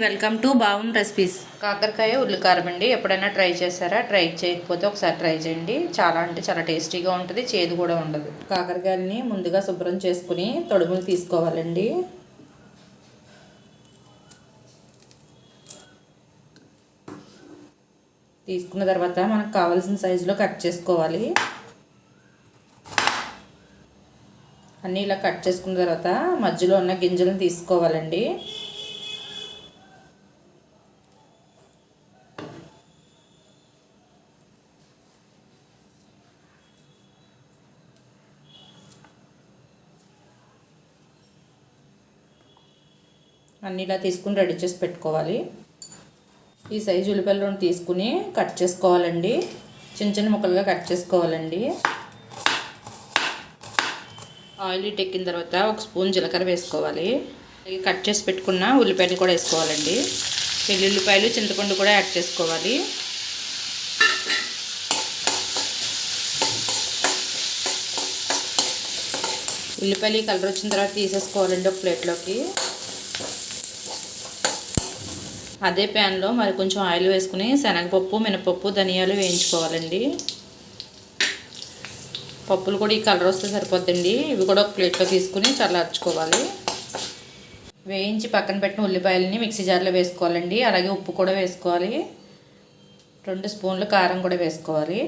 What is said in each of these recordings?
Welcome to బావున్ recipes. కాకరకాయ ఉల్లికారం అండి. ఎప్పుడైనా ట్రై చేశారా? ట్రై చేయకపోతే ఒకసారి ట్రై చేయండి. చాలా అంటే చాలా టేస్టీగా ఉంటుంది, చేదు కూడా ఉండదు. కాకరకాయలని ముందుగా శుభ్రం చేసుకుని తొడుములు తీసుకోవాలండి. తీసుకున్న తర్వాత మనకు కావాల్సిన సైజులో కట్ చేసుకోవాలి. అన్నీ ఇలా కట్ చేసుకున్న తర్వాత మధ్యలో ఉన్న గింజలను తీసుకోవాలండి. అన్నీ ఇలా తీసుకుని రెడీ చేసి పెట్టుకోవాలి. ఈ సైజు ఉల్లిపాయలు తీసుకుని కట్ చేసుకోవాలండి. చిన్న చిన్న ముక్కలుగా కట్ చేసుకోవాలండి. ఆయిల్ ఎక్కిన తర్వాత ఒక స్పూన్ జీలకర్ర వేసుకోవాలి. కట్ చేసి పెట్టుకున్న ఉల్లిపాయలు కూడా వేసుకోవాలండి. వెల్లుల్లిపాయలు, చింతపండు కూడా యాడ్ చేసుకోవాలి. ఉల్లిపాయలు కలర్ వచ్చిన తర్వాత తీసేసుకోవాలండి ఒక ప్లేట్లోకి. అదే ప్యాన్లో మరి కొంచెం ఆయిల్ వేసుకుని శనగపప్పు, మినపప్పు, ధనియాలు వేయించుకోవాలండి. పప్పులు కూడా ఈ కలర్ వస్తే సరిపోద్దండి. ఇవి కూడా ఒక ప్లేట్లో తీసుకుని చల్లార్చుకోవాలి. వేయించి పక్కన పెట్టిన ఉల్లిపాయలని మిక్సీ జార్లో వేసుకోవాలండి. అలాగే ఉప్పు కూడా వేసుకోవాలి. 2 స్పూన్లు కారం కూడా వేసుకోవాలి.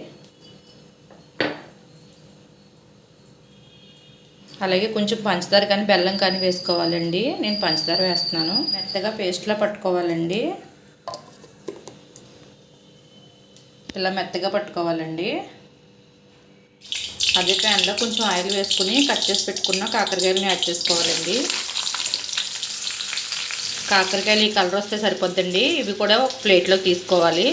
అలాగే కొంచెం పంచదార కానీ బెల్లం కానీ వేసుకోవాలండి. నేను పంచదార వేస్తున్నాను. మెత్తగా పేస్ట్లా పట్టుకోవాలండి. ఇలా మెత్తగా పట్టుకోవాలండి. అదే ప్యాన్లో కొంచెం ఆయిల్ వేసుకుని కట్ చేసి పెట్టుకున్న కాకరకాయలని యాడ్ చేసుకోవాలండి. కాకరకాయలు ఈ కలర్ వస్తే సరిపోద్దండి. ఇవి కూడా ఒక ప్లేట్లో తీసుకోవాలి.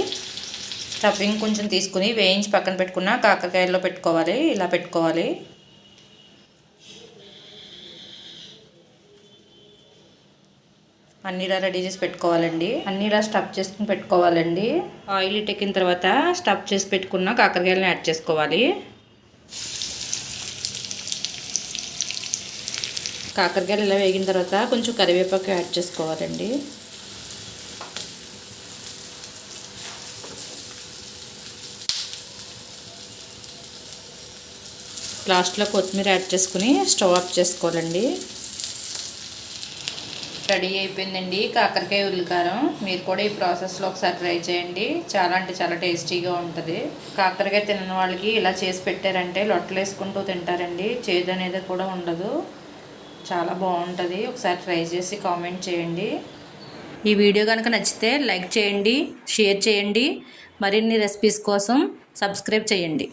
స్టఫింగ్ కొంచెం తీసుకుని వేయించి పక్కన పెట్టుకున్న కాకరకాయల్లో పెట్టుకోవాలి. ఇలా పెట్టుకోవాలి. అన్నీ ఇలా రెడీ చేసి పెట్టుకోవాలండి. అన్నీ ఇలా స్టఫ్ చేసుకుని పెట్టుకోవాలండి. ఆయిల్ ఎక్కిన తర్వాత స్టఫ్ చేసి పెట్టుకున్న కాకరకాయలను యాడ్ చేసుకోవాలి. కాకరకాయలు ఇలా వేగిన తర్వాత కొంచెం కరివేపాకు యాడ్ చేసుకోవాలండి. లాస్ట్లో కొత్తిమీర యాడ్ చేసుకుని స్టవ్ ఆఫ్ చేసుకోవాలండి. రెడీ అయిపోయిందండి కాకరకాయ ఉల్లికారం. మీరు కూడా ఈ ప్రాసెస్లో ఒకసారి ట్రై చేయండి. చాలా అంటే చాలా టేస్టీగా ఉంటుంది. కాకరకాయ తినని వాళ్ళకి ఇలా చేసి పెట్టారంటే లొట్టలు వేసుకుంటూ తింటారండి. చేదు అనేది కూడా ఉండదు. చాలా బాగుంటుంది. ఒకసారి ట్రై చేసి కామెంట్ చేయండి. ఈ వీడియో కనుక నచ్చితే లైక్ చేయండి, షేర్ చేయండి. మరిన్ని రెసిపీస్ కోసం సబ్స్క్రైబ్ చేయండి.